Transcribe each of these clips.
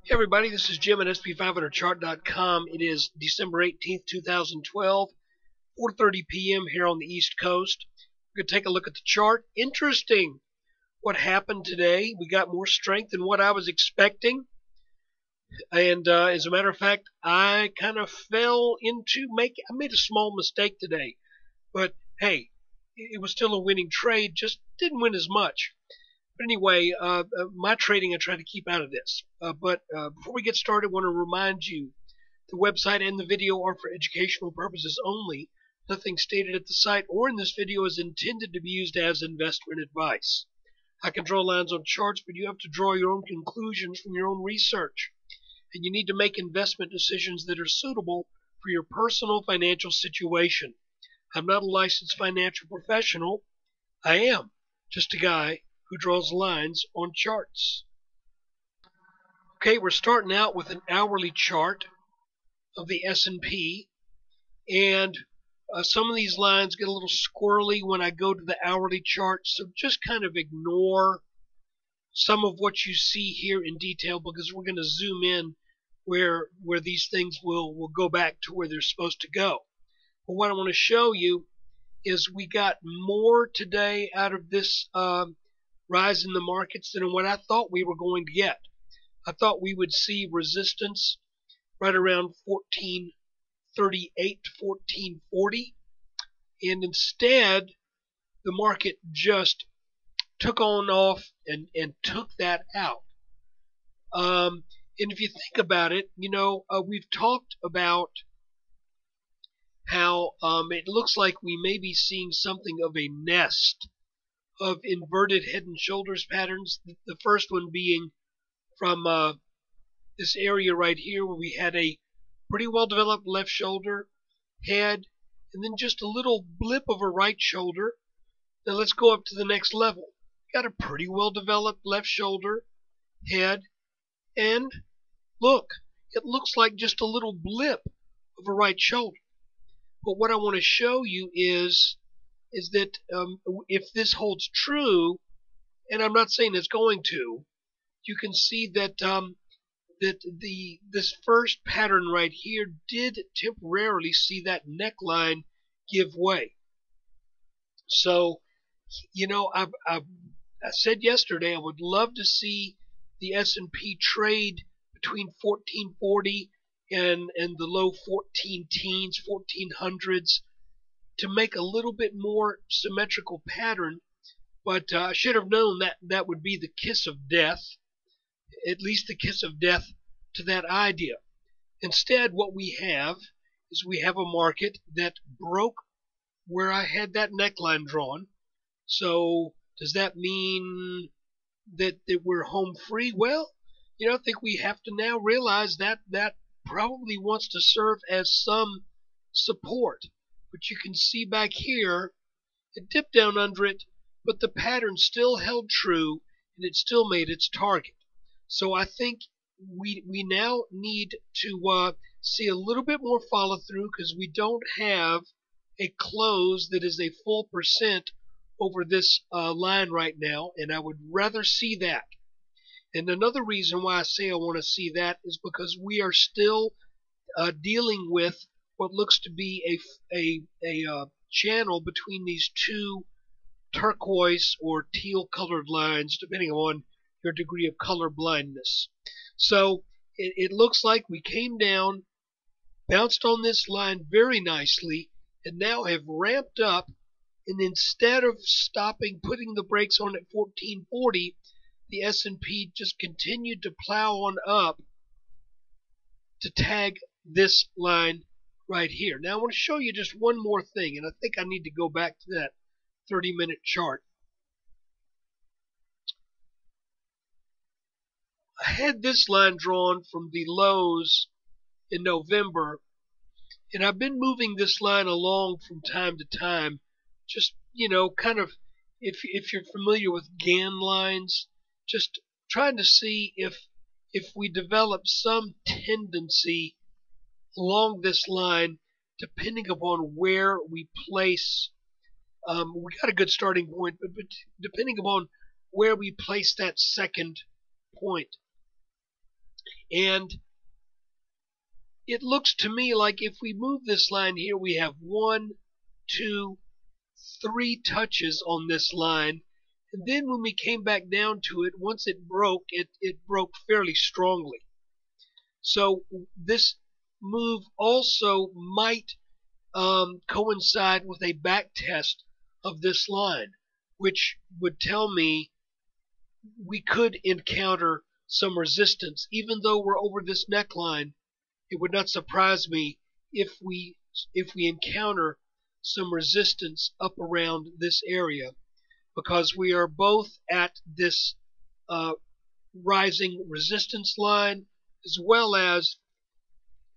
Hey everybody, this is Jim at SP500chart.com. It is December 18th, 2012, 4:30 p.m. here on the East Coast. We're going to take a look at the chart. Interesting what happened today. We got more strength than what I was expecting. And as a matter of fact, I kind of I made a small mistake today. But hey, it was still a winning trade, just didn't win as much. But anyway, my trading I try to keep out of this. But before we get started, I want to remind you the website and the video are for educational purposes only. Nothing stated at the site or in this video is intended to be used as investment advice. I can draw lines on charts, but you have to draw your own conclusions from your own research. And you need to make investment decisions that are suitable for your personal financial situation. I'm not a licensed financial professional. I am just a guy who draws lines on charts. Okay, we're starting out with an hourly chart of the S&P, and some of these lines get a little squirrely when I go to the hourly chart, so just kind of ignore some of what you see here in detail because we're going to zoom in where these things will go back to where they're supposed to go. But what I want to show you is we got more today out of this rise in the markets than what I thought we were going to get. I thought we would see resistance right around 1438 to 1440, and instead the market just took on off and took that out. And if you think about it, we've talked about how it looks like we may be seeing something of a nest of inverted head and shoulders patterns. The first one being from this area right here where we had a pretty well developed left shoulder, head, and then just a little blip of a right shoulder. Now let's go up to the next level. Got a pretty well developed left shoulder, head, and look, it looks like just a little blip of a right shoulder. But what I want to show you is that if this holds true, and I'm not saying it's going to, you can see that this first pattern right here did temporarily see that neckline give way. So, I said yesterday I would love to see the S&P trade between 1440 and the low 14 teens, 1400s to make a little bit more symmetrical pattern. But I should have known that would be the kiss of death, at least the kiss of death to that idea. Instead, what we have is we have a market that broke where I had that neckline drawn. So does that mean that we're home free? Well, I think we have to now realize that probably wants to serve as some support. But you can see back here, it dipped down under it, but the pattern still held true and it still made its target. So I think we now need to see a little bit more follow through because we don't have a close that is a full percent over this line right now, and I would rather see that. And another reason why I say I want to see that is because we are still dealing with what looks to be a channel between these two turquoise or teal colored lines, depending on your degree of color blindness. So it looks like we came down, bounced on this line very nicely, and now have ramped up. And instead of stopping, putting the brakes on at 1440, the S&P just continued to plow on up to tag this line right here. Now I want to show you just one more thing, and I think I need to go back to that 30-minute chart. I had this line drawn from the lows in November, and I've been moving this line along from time to time, just, kind of, if you're familiar with Gann lines, just trying to see if we develop some tendency along this line, depending upon where we place. We got a good starting point, but depending upon where we place that second point. And it looks to me like if we move this line here, we have 1, 2, 3 touches on this line. And then when we came back down to it, once it broke, it broke fairly strongly. So this move also might coincide with a back test of this line, which would tell me we could encounter some resistance. Even though we're over this neckline, it would not surprise me if we encounter some resistance up around this area, because we are both at this rising resistance line, as well as,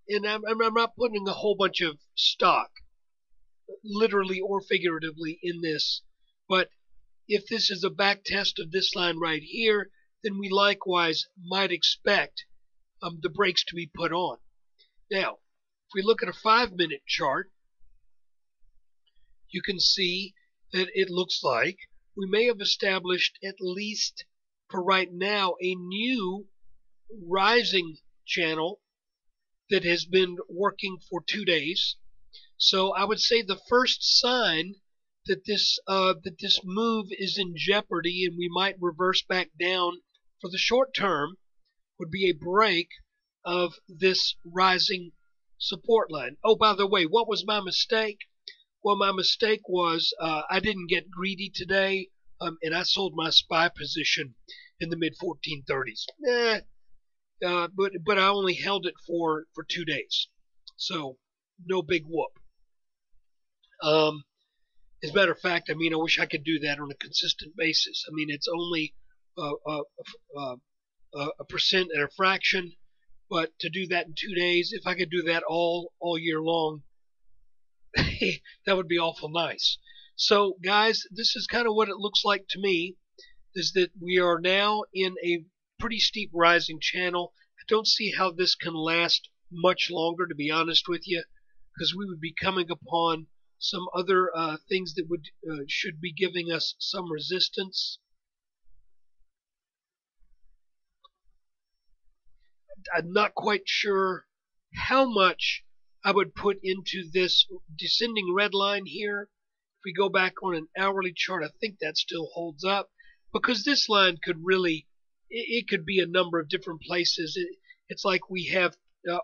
and I'm not putting a whole bunch of stock, literally or figuratively, in this, but if this is a back test of this line right here, then we likewise might expect the brakes to be put on. Now, if we look at a 5-minute chart, you can see that it looks like we may have established, at least for right now, a new rising channel that has been working for 2 days. So I would say the first sign that this move is in jeopardy and we might reverse back down for the short term would be a break of this rising support line. Oh, by the way, what was my mistake? Well, my mistake was I didn't get greedy today, and I sold my SPY position in the mid 1430s. But I only held it for 2 days, so no big whoop. As a matter of fact, I wish I could do that on a consistent basis. It's only a percent and a fraction, but to do that in 2 days, if I could do that all year long, that would be awful nice. So, guys, this is kind of what it looks like to me, is that we are now in a pretty steep rising channel. I don't see how this can last much longer, to be honest with you, because we would be coming upon some other things that should be giving us some resistance. I'm not quite sure how much I would put into this descending red line here. If we go back on an hourly chart, I think that still holds up, because this line could really, it could be a number of different places. It's like we have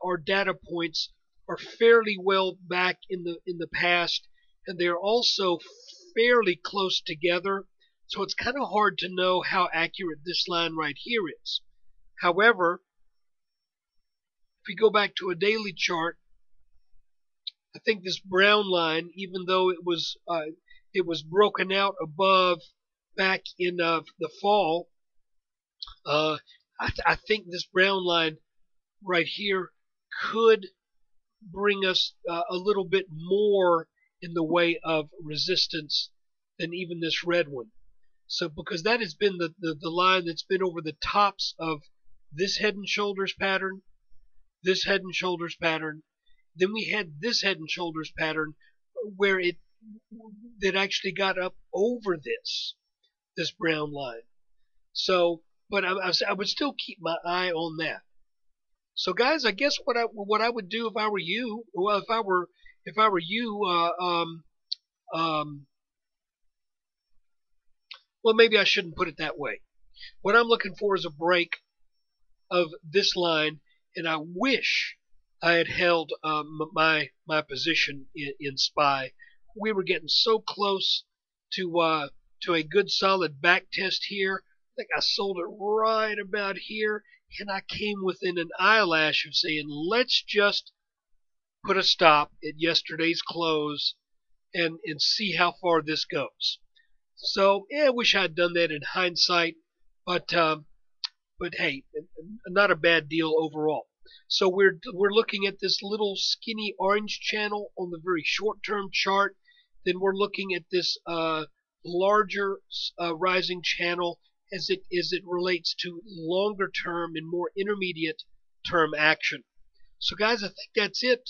our data points are fairly well back in the past, and they're also fairly close together. So it's kind of hard to know how accurate this line right here is. However, if we go back to a daily chart, I think this brown line, even though it was broken out above back in the fall, I think this brown line right here could bring us a little bit more in the way of resistance than even this red one. So because that has been the line that's been over the tops of this head and shoulders pattern, this head and shoulders pattern, then we had this head and shoulders pattern where it actually got up over this brown line. So, but I would still keep my eye on that. So, guys, I guess what I would do if I were you, well, if I were you, well, maybe I shouldn't put it that way. What I'm looking for is a break of this line, and I wish I had held my position in SPY. We were getting so close to a good solid back test here. I think I sold it right about here, and I came within an eyelash of saying, let's just put a stop at yesterday's close and see how far this goes. So, yeah, I wish I had done that in hindsight, but hey, not a bad deal overall. So we're looking at this little skinny orange channel on the very short-term chart. Then we're looking at this larger rising channel as it relates to longer-term and more intermediate-term action. So, guys, I think that's it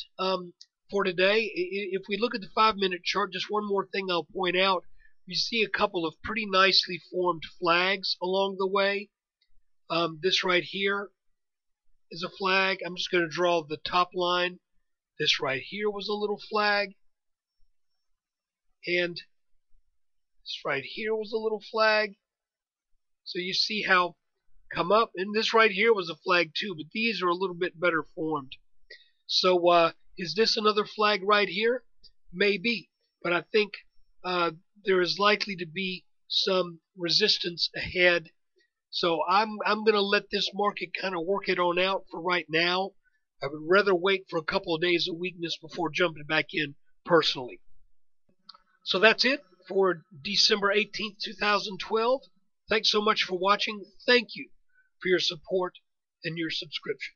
for today. If we look at the 5-minute chart, just one more thing I'll point out. You see a couple of pretty nicely formed flags along the way. This right here is a flag. I'm just going to draw the top line. This right here was a little flag. And this right here was a little flag. So you see how come up. And this right here was a flag too, but these are a little bit better formed. So is this another flag right here? Maybe. But I think there is likely to be some resistance ahead. So I'm going to let this market kind of work it on out for right now. I would rather wait for a couple of days of weakness before jumping back in personally. So that's it for December 18th, 2012. Thanks so much for watching. Thank you for your support and your subscription.